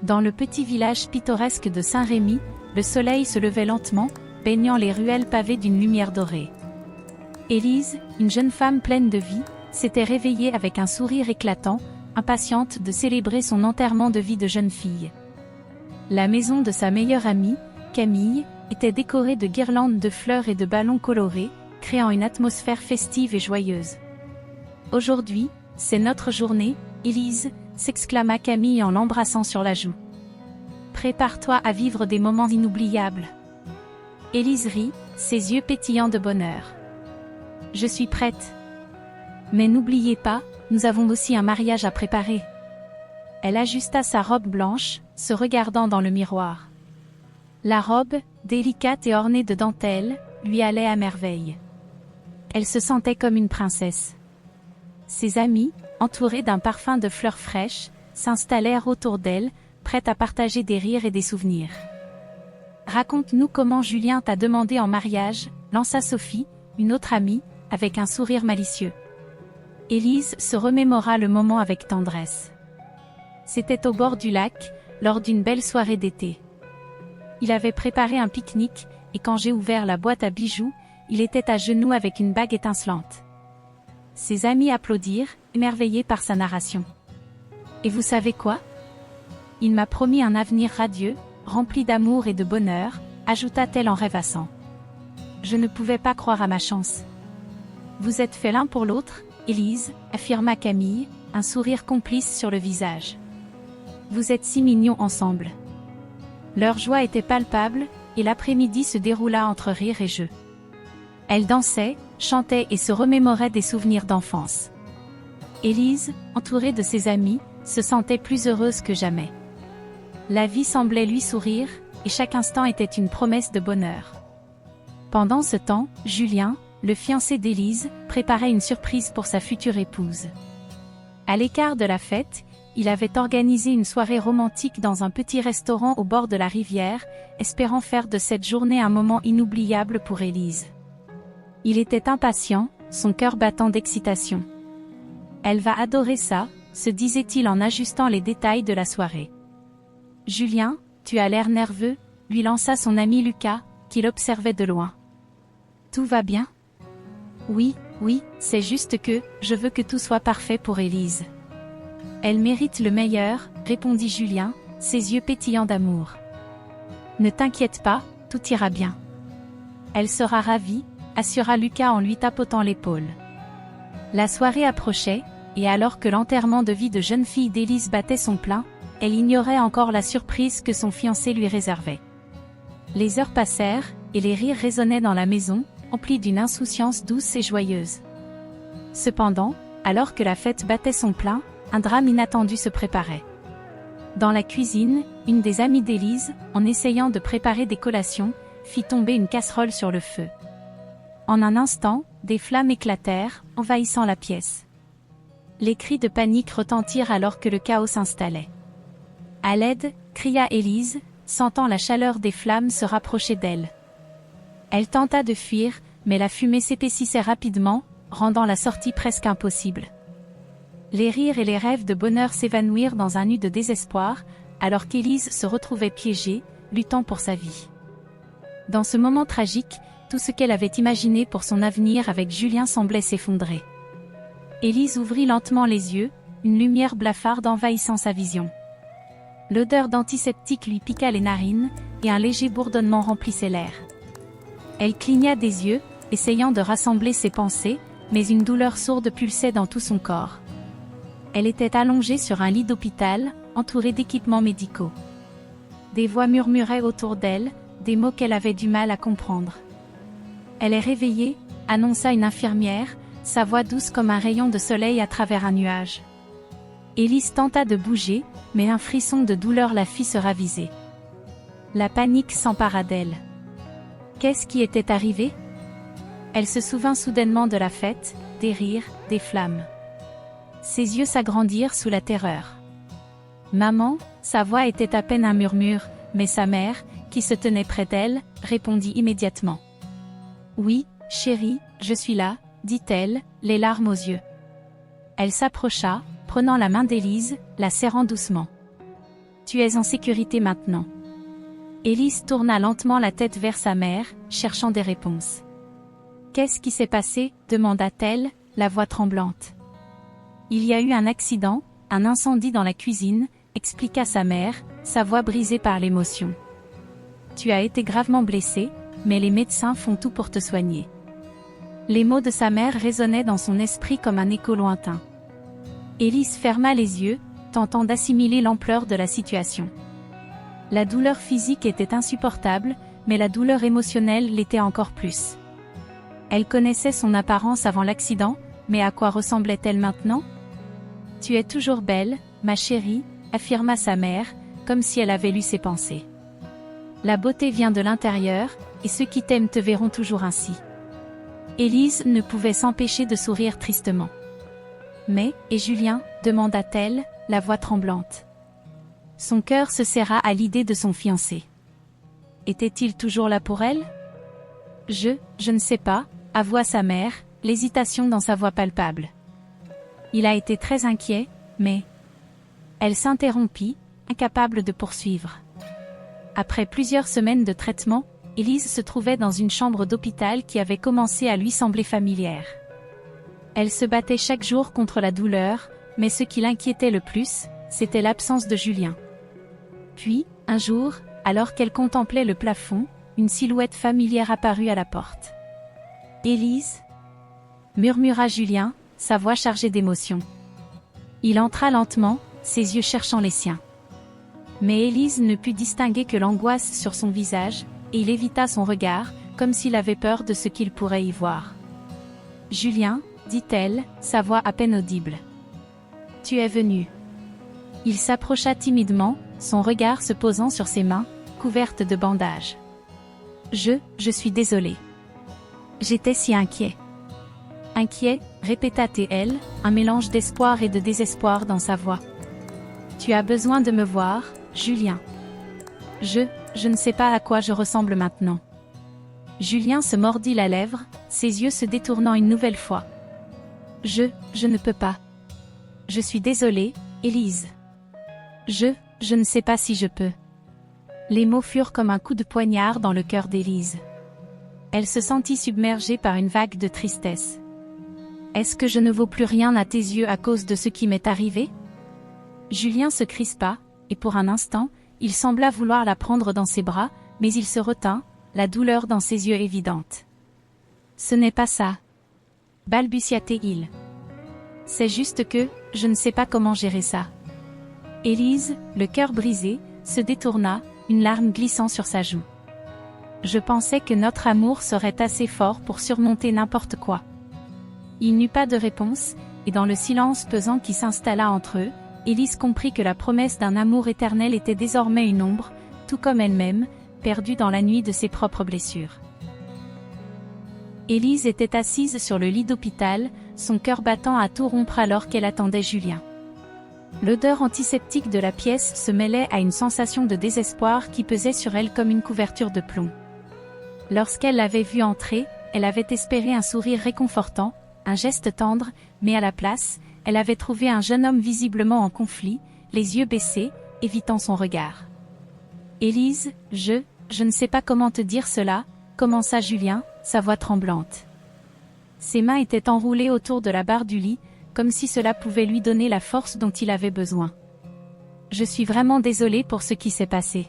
Dans le petit village pittoresque de Saint-Rémy, le soleil se levait lentement, baignant les ruelles pavées d'une lumière dorée. Élise, une jeune femme pleine de vie, s'était réveillée avec un sourire éclatant, impatiente de célébrer son enterrement de vie de jeune fille. La maison de sa meilleure amie, Camille, était décorée de guirlandes de fleurs et de ballons colorés, créant une atmosphère festive et joyeuse. « Aujourd'hui, c'est notre journée, Élise », s'exclama Camille en l'embrassant sur la joue. « Prépare-toi à vivre des moments inoubliables. » Élise rit, ses yeux pétillants de bonheur. « Je suis prête. Mais n'oubliez pas, nous avons aussi un mariage à préparer. » Elle ajusta sa robe blanche, se regardant dans le miroir. La robe, délicate et ornée de dentelles, lui allait à merveille. Elle se sentait comme une princesse. Ses amis, entourés d'un parfum de fleurs fraîches, s'installèrent autour d'elle, prêtes à partager des rires et des souvenirs. « Raconte-nous comment Julien t'a demandé en mariage », lança Sophie, une autre amie, avec un sourire malicieux. Élise se remémora le moment avec tendresse. C'était au bord du lac, lors d'une belle soirée d'été. Il avait préparé un pique-nique, et quand j'ai ouvert la boîte à bijoux, il était à genoux avec une bague étincelante. Ses amis applaudirent, émerveillés par sa narration. « Et vous savez quoi ? Il m'a promis un avenir radieux, rempli d'amour et de bonheur, » ajouta-t-elle en rêvassant. « Je ne pouvais pas croire à ma chance. »« Vous êtes faits l'un pour l'autre, Élise, » affirma Camille, un sourire complice sur le visage. « Vous êtes si mignons ensemble. » Leur joie était palpable, et l'après-midi se déroula entre rire et jeu. Elles dansaient, chantaient et se remémoraient des souvenirs d'enfance. Élise, entourée de ses amis, se sentait plus heureuse que jamais. La vie semblait lui sourire, et chaque instant était une promesse de bonheur. Pendant ce temps, Julien, le fiancé d'Élise, préparait une surprise pour sa future épouse. À l'écart de la fête, il avait organisé une soirée romantique dans un petit restaurant au bord de la rivière, espérant faire de cette journée un moment inoubliable pour Élise. Il était impatient, son cœur battant d'excitation. « Elle va adorer ça », se disait-il en ajustant les détails de la soirée. « Julien, tu as l'air nerveux », lui lança son ami Lucas, qui l'observait de loin. « Tout va bien ? » « Oui, c'est juste que, je veux que tout soit parfait pour Élise. » « Elle mérite le meilleur », répondit Julien, ses yeux pétillants d'amour. « Ne t'inquiète pas, tout ira bien. Elle sera ravie », assura Lucas en lui tapotant l'épaule. La soirée approchait, et alors que l'enterrement de vie de jeune fille d'Élise battait son plein, elle ignorait encore la surprise que son fiancé lui réservait. Les heures passèrent, et les rires résonnaient dans la maison, emplis d'une insouciance douce et joyeuse. Cependant, alors que la fête battait son plein, un drame inattendu se préparait. Dans la cuisine, une des amies d'Élise, en essayant de préparer des collations, fit tomber une casserole sur le feu. En un instant, des flammes éclatèrent, envahissant la pièce. Les cris de panique retentirent alors que le chaos s'installait. « À l'aide !» cria Élise, sentant la chaleur des flammes se rapprocher d'elle. Elle tenta de fuir, mais la fumée s'épaississait rapidement, rendant la sortie presque impossible. Les rires et les rêves de bonheur s'évanouirent dans un nu de désespoir, alors qu'Élise se retrouvait piégée, luttant pour sa vie. Dans ce moment tragique, tout ce qu'elle avait imaginé pour son avenir avec Julien semblait s'effondrer. Élise ouvrit lentement les yeux, une lumière blafarde envahissant sa vision. L'odeur d'antiseptique lui piqua les narines, et un léger bourdonnement remplissait l'air. Elle cligna des yeux, essayant de rassembler ses pensées, mais une douleur sourde pulsait dans tout son corps. Elle était allongée sur un lit d'hôpital, entourée d'équipements médicaux. Des voix murmuraient autour d'elle, des mots qu'elle avait du mal à comprendre. « Elle est réveillée », annonça une infirmière, sa voix douce comme un rayon de soleil à travers un nuage. Élise tenta de bouger, mais un frisson de douleur la fit se raviser. La panique s'empara d'elle. Qu'est-ce qui était arrivé ? Elle se souvint soudainement de la fête, des rires, des flammes. Ses yeux s'agrandirent sous la terreur. « Maman », sa voix était à peine un murmure, mais sa mère, qui se tenait près d'elle, répondit immédiatement. « Oui, chérie, je suis là », dit-elle, les larmes aux yeux. Elle s'approcha, prenant la main d'Élise, la serrant doucement. Tu es en sécurité maintenant. Élise tourna lentement la tête vers sa mère, cherchant des réponses. Qu'est-ce qui s'est passé? Demanda-t-elle, la voix tremblante. Il y a eu un accident, un incendie dans la cuisine, expliqua sa mère, sa voix brisée par l'émotion. Tu as été gravement blessée, mais les médecins font tout pour te soigner. Les mots de sa mère résonnaient dans son esprit comme un écho lointain. Élise ferma les yeux, tentant d'assimiler l'ampleur de la situation. La douleur physique était insupportable, mais la douleur émotionnelle l'était encore plus. Elle connaissait son apparence avant l'accident, mais à quoi ressemblait-elle maintenant? Tu es toujours belle, ma chérie, affirma sa mère, comme si elle avait lu ses pensées. La beauté vient de l'intérieur, et ceux qui t'aiment te verront toujours ainsi. Élise ne pouvait s'empêcher de sourire tristement. Mais, et Julien, demanda-t-elle, la voix tremblante. Son cœur se serra à l'idée de son fiancé. Était-il toujours là pour elle? Je ne sais pas, avoua sa mère, l'hésitation dans sa voix palpable. Il a été très inquiet, mais... Elle s'interrompit, incapable de poursuivre. Après plusieurs semaines de traitement, Élise se trouvait dans une chambre d'hôpital qui avait commencé à lui sembler familière. Elle se battait chaque jour contre la douleur, mais ce qui l'inquiétait le plus, c'était l'absence de Julien. Puis, un jour, alors qu'elle contemplait le plafond, une silhouette familière apparut à la porte. « Élise » murmura Julien, sa voix chargée d'émotion. Il entra lentement, ses yeux cherchant les siens. Mais Élise ne put distinguer que l'angoisse sur son visage, et il évita son regard, comme s'il avait peur de ce qu'il pourrait y voir. « Julien » dit-elle, sa voix à peine audible. « Tu es venu. » Il s'approcha timidement, son regard se posant sur ses mains, couvertes de bandages. « Je suis désolée. J'étais si inquiet. » Inquiet, répéta-t-elle, un mélange d'espoir et de désespoir dans sa voix. « Tu as besoin de me voir, Julien. Je ne sais pas à quoi je ressemble maintenant. » Julien se mordit la lèvre, ses yeux se détournant une nouvelle fois. « Je ne peux pas. Je suis désolée, Élise. Je ne sais pas si je peux. » Les mots furent comme un coup de poignard dans le cœur d'Élise. Elle se sentit submergée par une vague de tristesse. « Est-ce que je ne vaux plus rien à tes yeux à cause de ce qui m'est arrivé? » Julien se crispa, et pour un instant, il sembla vouloir la prendre dans ses bras, mais il se retint, la douleur dans ses yeux évidente. « Ce n'est pas ça. » balbutia-t-il. « C'est juste que, je ne sais pas comment gérer ça. » Élise, le cœur brisé, se détourna, une larme glissant sur sa joue. « Je pensais que notre amour serait assez fort pour surmonter n'importe quoi. » Il n'eut pas de réponse, et dans le silence pesant qui s'installa entre eux, Élise comprit que la promesse d'un amour éternel était désormais une ombre, tout comme elle-même, perdue dans la nuit de ses propres blessures. Élise était assise sur le lit d'hôpital, son cœur battant à tout rompre alors qu'elle attendait Julien. L'odeur antiseptique de la pièce se mêlait à une sensation de désespoir qui pesait sur elle comme une couverture de plomb. Lorsqu'elle l'avait vu entrer, elle avait espéré un sourire réconfortant, un geste tendre, mais à la place, elle avait trouvé un jeune homme visiblement en conflit, les yeux baissés, évitant son regard. « Élise, je ne sais pas comment te dire cela, » commença Julien, sa voix tremblante. Ses mains étaient enroulées autour de la barre du lit, comme si cela pouvait lui donner la force dont il avait besoin. « Je suis vraiment désolée pour ce qui s'est passé. »«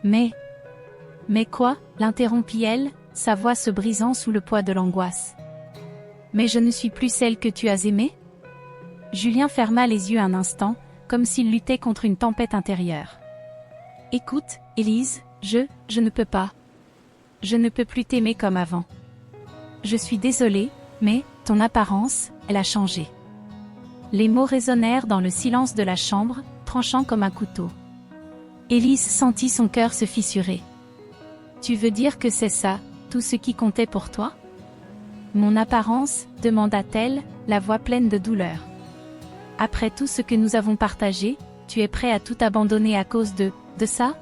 Mais quoi ?» l'interrompit-elle, sa voix se brisant sous le poids de l'angoisse. « Mais je ne suis plus celle que tu as aimée ?» Julien ferma les yeux un instant, comme s'il luttait contre une tempête intérieure. « Écoute, Élise, je ne peux pas. Je ne peux plus t'aimer comme avant. Je suis désolée, mais, ton apparence, elle a changé. » Les mots résonnèrent dans le silence de la chambre, tranchant comme un couteau. Élise sentit son cœur se fissurer. « Tu veux dire que c'est ça, tout ce qui comptait pour toi? » « Mon apparence ?» demanda-t-elle, la voix pleine de douleur. « Après tout ce que nous avons partagé, tu es prêt à tout abandonner à cause de ça? »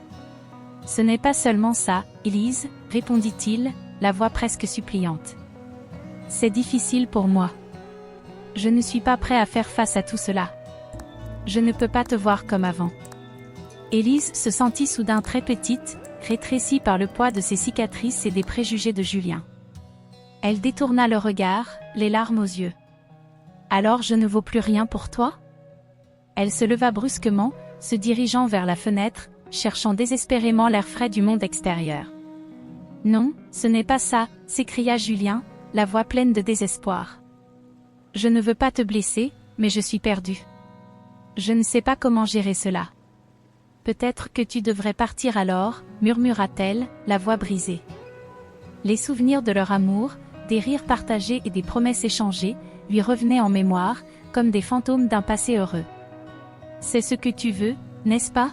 « Ce n'est pas seulement ça, Élise, » répondit-il, la voix presque suppliante. « C'est difficile pour moi. Je ne suis pas prêt à faire face à tout cela. Je ne peux pas te voir comme avant. Élise se sentit soudain très petite, rétrécie par le poids de ses cicatrices et des préjugés de Julien. Elle détourna le regard, les larmes aux yeux. « Alors je ne vaux plus rien pour toi ?» Elle se leva brusquement, se dirigeant vers la fenêtre, cherchant désespérément l'air frais du monde extérieur. « Non, ce n'est pas ça, » s'écria Julien, la voix pleine de désespoir. « Je ne veux pas te blesser, mais je suis perdue. Je ne sais pas comment gérer cela. »« Peut-être que tu devrais partir alors, » murmura-t-elle, la voix brisée. Les souvenirs de leur amour, des rires partagés et des promesses échangées, lui revenaient en mémoire, comme des fantômes d'un passé heureux. « C'est ce que tu veux, n'est-ce pas ?»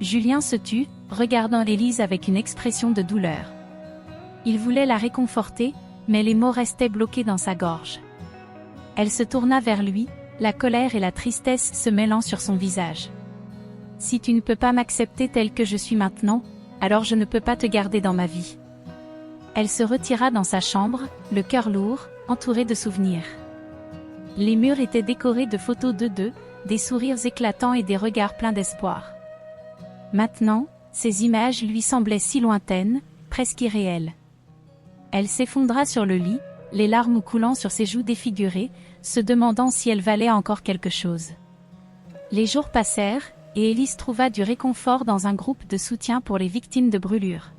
Julien se tut, regardant Élise avec une expression de douleur. Il voulait la réconforter, mais les mots restaient bloqués dans sa gorge. Elle se tourna vers lui, la colère et la tristesse se mêlant sur son visage. « Si tu ne peux pas m'accepter telle que je suis maintenant, alors je ne peux pas te garder dans ma vie. » Elle se retira dans sa chambre, le cœur lourd, entourée de souvenirs. Les murs étaient décorés de photos d'eux deux, des sourires éclatants et des regards pleins d'espoir. Maintenant, ces images lui semblaient si lointaines, presque irréelles. Elle s'effondra sur le lit, les larmes coulant sur ses joues défigurées, se demandant si elle valait encore quelque chose. Les jours passèrent, et Élise trouva du réconfort dans un groupe de soutien pour les victimes de brûlures.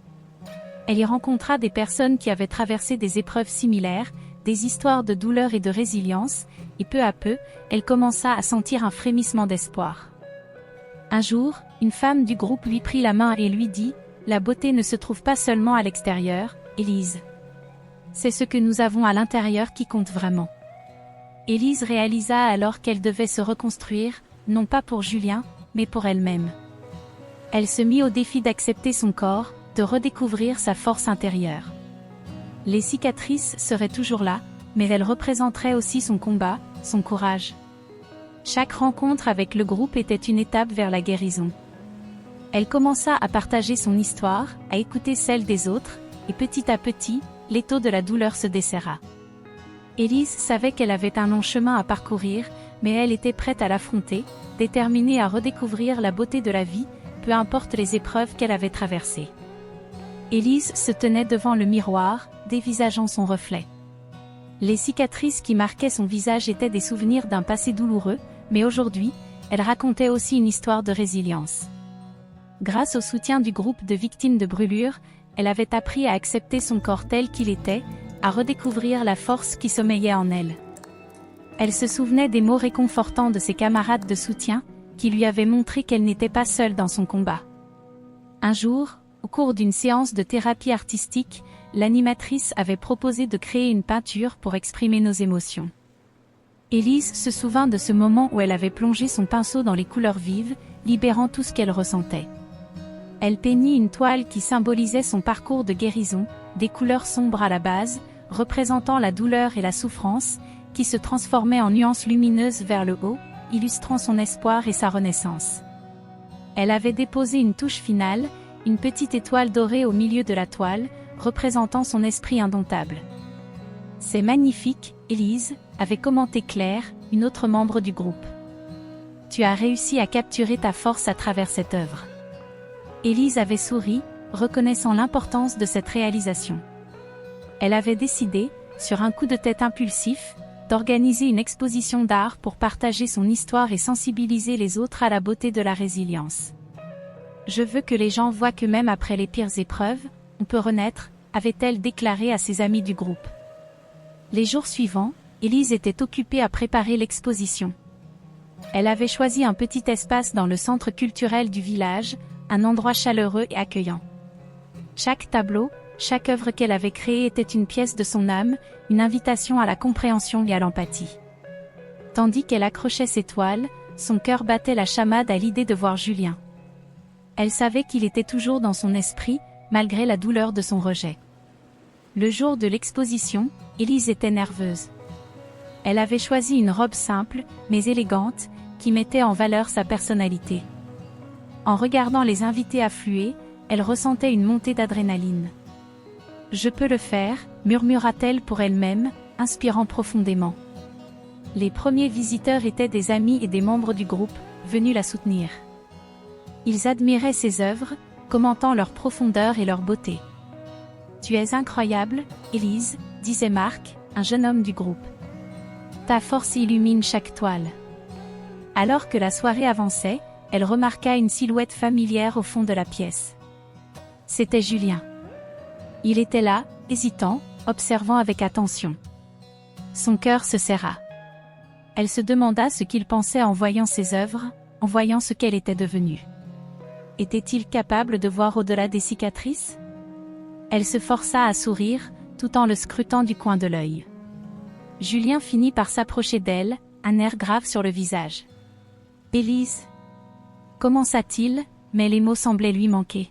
Elle y rencontra des personnes qui avaient traversé des épreuves similaires, des histoires de douleur et de résilience, et peu à peu, elle commença à sentir un frémissement d'espoir. Un jour, une femme du groupe lui prit la main et lui dit « La beauté ne se trouve pas seulement à l'extérieur, Élise. C'est ce que nous avons à l'intérieur qui compte vraiment. » Élise réalisa alors qu'elle devait se reconstruire, non pas pour Julien, mais pour elle-même. Elle se mit au défi d'accepter son corps, de redécouvrir sa force intérieure. Les cicatrices seraient toujours là, mais elles représenteraient aussi son combat, son courage. Chaque rencontre avec le groupe était une étape vers la guérison. Elle commença à partager son histoire, à écouter celle des autres, et petit à petit, l'étau de la douleur se desserra. Élise savait qu'elle avait un long chemin à parcourir, mais elle était prête à l'affronter, déterminée à redécouvrir la beauté de la vie, peu importe les épreuves qu'elle avait traversées. Élise se tenait devant le miroir, dévisageant son reflet. Les cicatrices qui marquaient son visage étaient des souvenirs d'un passé douloureux, mais aujourd'hui, elle racontait aussi une histoire de résilience. Grâce au soutien du groupe de victimes de brûlures, elle avait appris à accepter son corps tel qu'il était, à redécouvrir la force qui sommeillait en elle. Elle se souvenait des mots réconfortants de ses camarades de soutien, qui lui avaient montré qu'elle n'était pas seule dans son combat. Un jour, au cours d'une séance de thérapie artistique, l'animatrice avait proposé de créer une peinture pour exprimer nos émotions. Élise se souvint de ce moment où elle avait plongé son pinceau dans les couleurs vives, libérant tout ce qu'elle ressentait. Elle peignit une toile qui symbolisait son parcours de guérison, des couleurs sombres à la base, représentant la douleur et la souffrance, qui se transformaient en nuances lumineuses vers le haut, illustrant son espoir et sa renaissance. Elle avait déposé une touche finale, une petite étoile dorée au milieu de la toile, représentant son esprit indomptable. « C'est magnifique, Élise », avait commenté Claire, une autre membre du groupe. « Tu as réussi à capturer ta force à travers cette œuvre. » Élise avait souri, reconnaissant l'importance de cette réalisation. Elle avait décidé, sur un coup de tête impulsif, d'organiser une exposition d'art pour partager son histoire et sensibiliser les autres à la beauté de la résilience. « Je veux que les gens voient que même après les pires épreuves, on peut renaître », avait-elle déclaré à ses amis du groupe. Les jours suivants, Élise était occupée à préparer l'exposition. Elle avait choisi un petit espace dans le centre culturel du village, un endroit chaleureux et accueillant. Chaque tableau, chaque œuvre qu'elle avait créée était une pièce de son âme, une invitation à la compréhension et à l'empathie. Tandis qu'elle accrochait ses toiles, son cœur battait la chamade à l'idée de voir Julien. Elle savait qu'il était toujours dans son esprit, malgré la douleur de son rejet. Le jour de l'exposition, Élise était nerveuse. Elle avait choisi une robe simple, mais élégante, qui mettait en valeur sa personnalité. En regardant les invités affluer, elle ressentait une montée d'adrénaline. « Je peux le faire », murmura-t-elle pour elle-même, inspirant profondément. Les premiers visiteurs étaient des amis et des membres du groupe, venus la soutenir. Ils admiraient ses œuvres, commentant leur profondeur et leur beauté. « Tu es incroyable, Élise », disait Marc, un jeune homme du groupe. « Ta force illumine chaque toile. » Alors que la soirée avançait, elle remarqua une silhouette familière au fond de la pièce. C'était Julien. Il était là, hésitant, observant avec attention. Son cœur se serra. Elle se demanda ce qu'il pensait en voyant ses œuvres, en voyant ce qu'elle était devenue. Était-il capable de voir au-delà des cicatrices? Elle se força à sourire, tout en le scrutant du coin de l'œil. Julien finit par s'approcher d'elle, un air grave sur le visage. « Élise » commença-t-il, mais les mots semblaient lui manquer.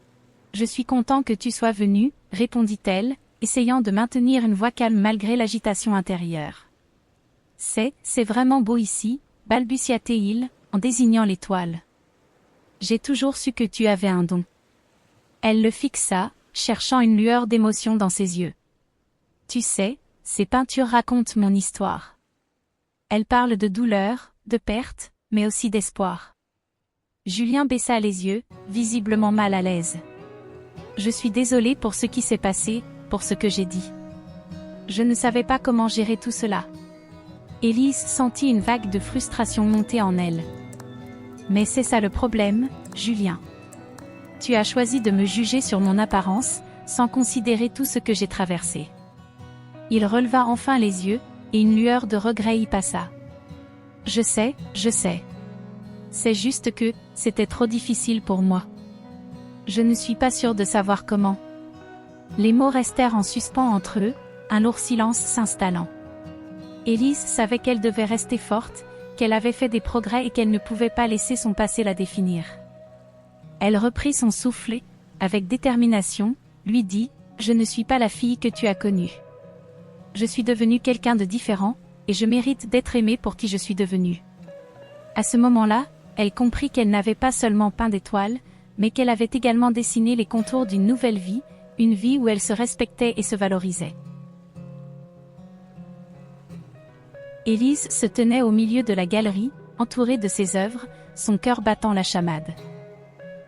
« Je suis content que tu sois venue » répondit-elle, essayant de maintenir une voix calme malgré l'agitation intérieure. « C'est vraiment beau ici » balbutia-t-il, en désignant l'étoile. « J'ai toujours su que tu avais un don. » Elle le fixa, cherchant une lueur d'émotion dans ses yeux. « Tu sais, ces peintures racontent mon histoire. Elles parlent de douleur, de perte, mais aussi d'espoir. » Julien baissa les yeux, visiblement mal à l'aise. « Je suis désolée pour ce qui s'est passé, pour ce que j'ai dit. Je ne savais pas comment gérer tout cela. » Élise sentit une vague de frustration monter en elle. « Mais c'est ça le problème, Julien. Tu as choisi de me juger sur mon apparence, sans considérer tout ce que j'ai traversé. » Il releva enfin les yeux, et une lueur de regret y passa. « Je sais. C'est juste que, c'était trop difficile pour moi. Je ne suis pas sûre de savoir comment. » Les mots restèrent en suspens entre eux, un lourd silence s'installant. Élise savait qu'elle devait rester forte, qu'elle avait fait des progrès et qu'elle ne pouvait pas laisser son passé la définir. Elle reprit son souffle et, avec détermination, lui dit « Je ne suis pas la fille que tu as connue. Je suis devenue quelqu'un de différent, et je mérite d'être aimée pour qui je suis devenue. » À ce moment-là, elle comprit qu'elle n'avait pas seulement peint d'étoiles, mais qu'elle avait également dessiné les contours d'une nouvelle vie, une vie où elle se respectait et se valorisait. Élise se tenait au milieu de la galerie, entourée de ses œuvres, son cœur battant la chamade.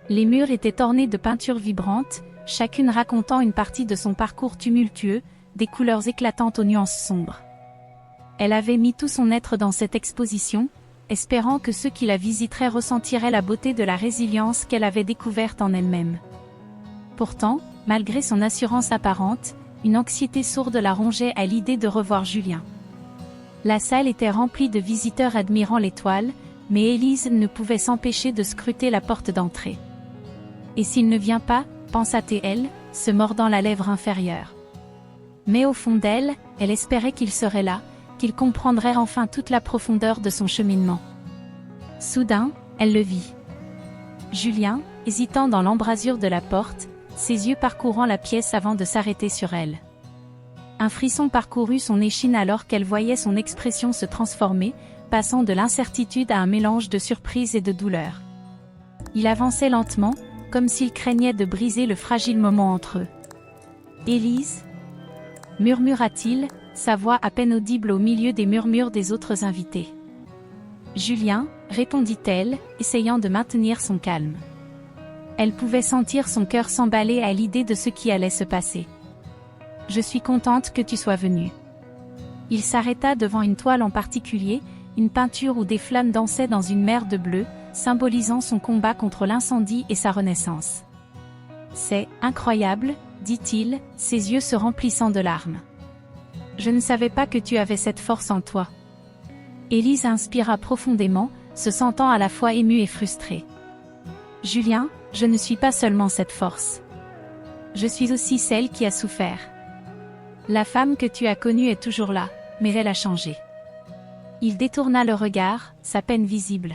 Les murs étaient ornés de peintures vibrantes, chacune racontant une partie de son parcours tumultueux, des couleurs éclatantes aux nuances sombres. Elle avait mis tout son être dans cette exposition, espérant que ceux qui la visiteraient ressentiraient la beauté de la résilience qu'elle avait découverte en elle-même. Pourtant, malgré son assurance apparente, une anxiété sourde la rongeait à l'idée de revoir Julien. La salle était remplie de visiteurs admirant l'étoile, mais Élise ne pouvait s'empêcher de scruter la porte d'entrée. « Et s'il ne vient pas ?» pensa-t-elle, se mordant la lèvre inférieure. Mais au fond d'elle, elle espérait qu'il serait là, qu'il comprendrait enfin toute la profondeur de son cheminement. Soudain, elle le vit. Julien, hésitant dans l'embrasure de la porte, ses yeux parcourant la pièce avant de s'arrêter sur elle. Un frisson parcourut son échine alors qu'elle voyait son expression se transformer, passant de l'incertitude à un mélange de surprise et de douleur. Il avançait lentement, comme s'il craignait de briser le fragile moment entre eux. « Élise » murmura-t-il, sa voix à peine audible au milieu des murmures des autres invités. « Julien » répondit-elle, essayant de maintenir son calme. Elle pouvait sentir son cœur s'emballer à l'idée de ce qui allait se passer. « Je suis contente que tu sois venue. » Il s'arrêta devant une toile en particulier, une peinture où des flammes dansaient dans une mer de bleu, symbolisant son combat contre l'incendie et sa renaissance. « C'est incroyable » dit-il, ses yeux se remplissant de larmes. « Je ne savais pas que tu avais cette force en toi. » Élise inspira profondément, se sentant à la fois émue et frustrée. « Julien, je ne suis pas seulement cette force. Je suis aussi celle qui a souffert. La femme que tu as connue est toujours là, mais elle a changé. » Il détourna le regard, sa peine visible.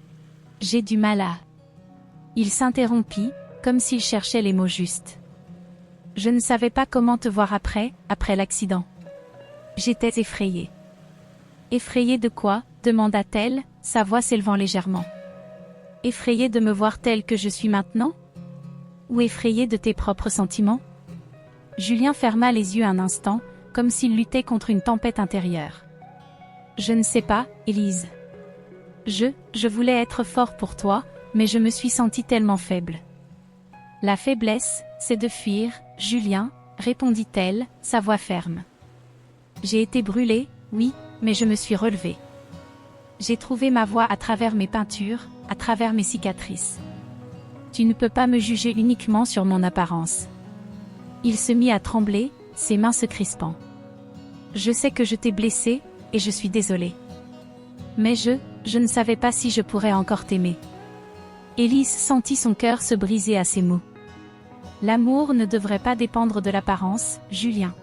« J'ai du mal à... » Il s'interrompit, comme s'il cherchait les mots justes. « Je ne savais pas comment te voir après l'accident. J'étais effrayée. » « Effrayée de quoi ?» demanda-t-elle, sa voix s'élevant légèrement. « Effrayée de me voir telle que je suis maintenant ? Ou effrayée de tes propres sentiments ?» Julien ferma les yeux un instant, comme s'il luttait contre une tempête intérieure. « Je ne sais pas, Élise. Je voulais être fort pour toi, Mais je me suis sentie tellement faible. La faiblesse, c'est de fuir, Julien, répondit-elle, sa voix ferme. J'ai été brûlée, oui, mais je me suis relevée. J'ai trouvé ma voie à travers mes peintures, à travers mes cicatrices. Tu ne peux pas me juger uniquement sur mon apparence. Il se mit à trembler, ses mains se crispant. Je sais que je t'ai blessé, et je suis désolée. Mais je ne savais pas si je pourrais encore t'aimer. Élise sentit son cœur se briser à ces mots. L'amour ne devrait pas dépendre de l'apparence, Julien.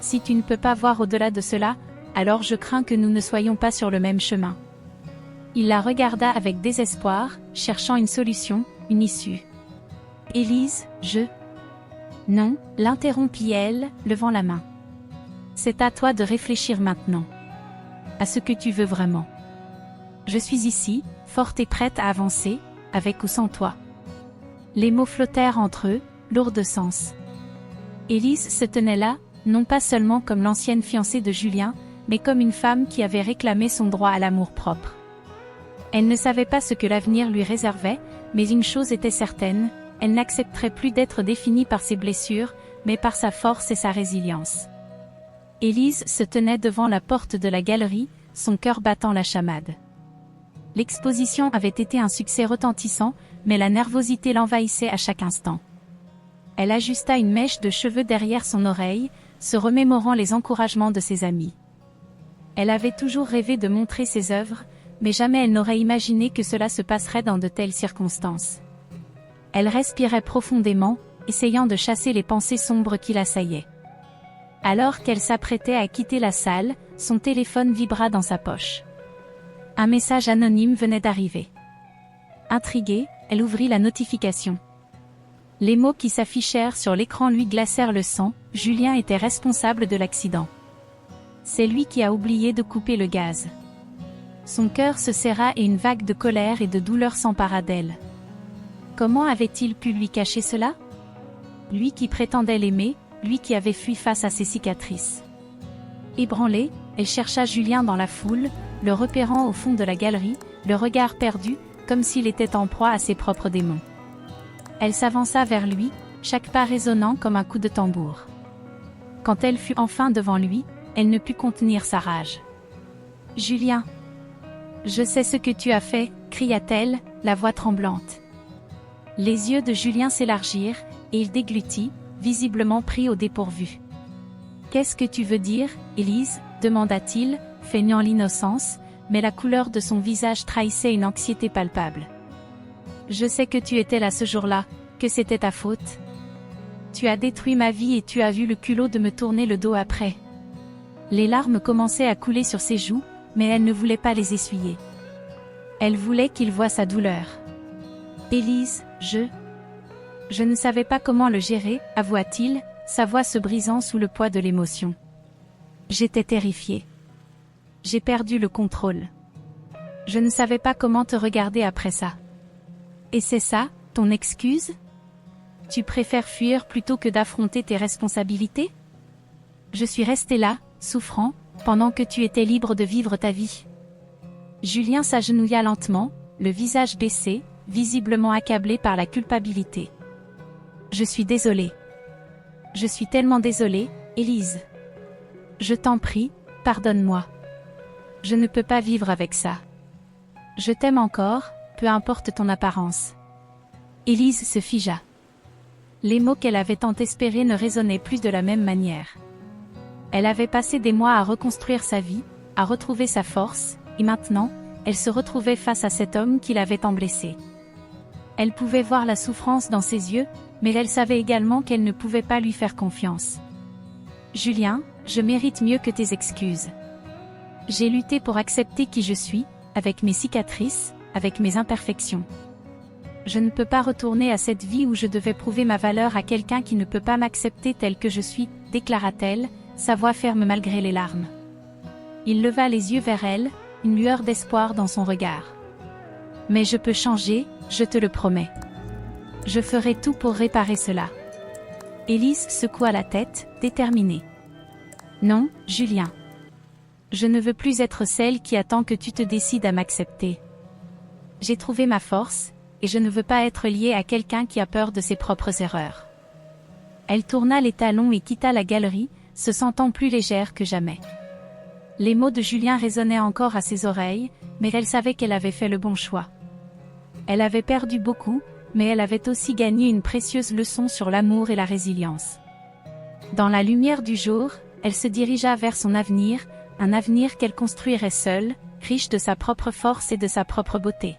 Si tu ne peux pas voir au-delà de cela, alors je crains que nous ne soyons pas sur le même chemin. Il la regarda avec désespoir, cherchant une solution, une issue. Élise, Non, l'interrompit-elle, levant la main. C'est à toi de réfléchir maintenant. À ce que tu veux vraiment. Je suis ici, forte et prête à avancer, avec ou sans toi. Les mots flottèrent entre eux, lourds de sens. Élise se tenait là, non pas seulement comme l'ancienne fiancée de Julien, mais comme une femme qui avait réclamé son droit à l'amour-propre. Elle ne savait pas ce que l'avenir lui réservait, mais une chose était certaine, elle n'accepterait plus d'être définie par ses blessures, mais par sa force et sa résilience. Élise se tenait devant la porte de la galerie, son cœur battant la chamade. L'exposition avait été un succès retentissant, mais la nervosité l'envahissait à chaque instant. Elle ajusta une mèche de cheveux derrière son oreille, se remémorant les encouragements de ses amis. Elle avait toujours rêvé de montrer ses œuvres, mais jamais elle n'aurait imaginé que cela se passerait dans de telles circonstances. Elle respirait profondément, essayant de chasser les pensées sombres qui l'assaillaient. Alors qu'elle s'apprêtait à quitter la salle, son téléphone vibra dans sa poche. Un message anonyme venait d'arriver. Intriguée, elle ouvrit la notification. Les mots qui s'affichèrent sur l'écran lui glacèrent le sang, Julien était responsable de l'accident. C'est lui qui a oublié de couper le gaz. Son cœur se serra et une vague de colère et de douleur s'empara d'elle. Comment avait-il pu lui cacher cela? Lui qui prétendait l'aimer, lui qui avait fui face à ses cicatrices. Ébranlée, elle chercha Julien dans la foule, le repérant au fond de la galerie, le regard perdu, comme s'il était en proie à ses propres démons. Elle s'avança vers lui, chaque pas résonnant comme un coup de tambour. Quand elle fut enfin devant lui, elle ne put contenir sa rage. « Julien! Je sais ce que tu as fait, » cria-t-elle, la voix tremblante. Les yeux de Julien s'élargirent, et il déglutit, visiblement pris au dépourvu. « Qu'est-ce que tu veux dire, Élise » demanda-t-il, feignant l'innocence, mais la couleur de son visage trahissait une anxiété palpable. « Je sais que tu étais là ce jour-là, que c'était ta faute. Tu as détruit ma vie et tu as eu le culot de me tourner le dos après. » Les larmes commençaient à couler sur ses joues, mais elle ne voulait pas les essuyer. Elle voulait qu'il voie sa douleur. « Élise, je ne savais pas comment le gérer, avoua-t-il, sa voix se brisant sous le poids de l'émotion. J'étais terrifiée. J'ai perdu le contrôle. Je ne savais pas comment te regarder après ça. Et c'est ça, ton excuse? Tu préfères fuir plutôt que d'affronter tes responsabilités? Je suis restée là, souffrant, pendant que tu étais libre de vivre ta vie. Julien s'agenouilla lentement, le visage baissé, visiblement accablé par la culpabilité. Je suis désolée. Je suis tellement désolée, Élise. Je t'en prie, pardonne-moi. Je ne peux pas vivre avec ça. Je t'aime encore, peu importe ton apparence. Élise se figea. Les mots qu'elle avait tant espérés ne résonnaient plus de la même manière. Elle avait passé des mois à reconstruire sa vie, à retrouver sa force, et maintenant, elle se retrouvait face à cet homme qui l'avait tant blessée. Elle pouvait voir la souffrance dans ses yeux, mais elle savait également qu'elle ne pouvait pas lui faire confiance. « Julien, je mérite mieux que tes excuses. J'ai lutté pour accepter qui je suis, avec mes cicatrices, avec mes imperfections. Je ne peux pas retourner à cette vie où je devais prouver ma valeur à quelqu'un qui ne peut pas m'accepter tel que je suis, » déclara-t-elle, sa voix ferme malgré les larmes. Il leva les yeux vers elle, une lueur d'espoir dans son regard. « Mais je peux changer, je te le promets. Je ferai tout pour réparer cela. » Élise secoua la tête, déterminée. « Non, Julien. Je ne veux plus être celle qui attend que tu te décides à m'accepter. J'ai trouvé ma force, et je ne veux pas être liée à quelqu'un qui a peur de ses propres erreurs. Elle tourna les talons et quitta la galerie, se sentant plus légère que jamais. Les mots de Julien résonnaient encore à ses oreilles, mais elle savait qu'elle avait fait le bon choix. Elle avait perdu beaucoup, mais elle avait aussi gagné une précieuse leçon sur l'amour et la résilience. Dans la lumière du jour, elle se dirigea vers son avenir, un avenir qu'elle construirait seule, riche de sa propre force et de sa propre beauté.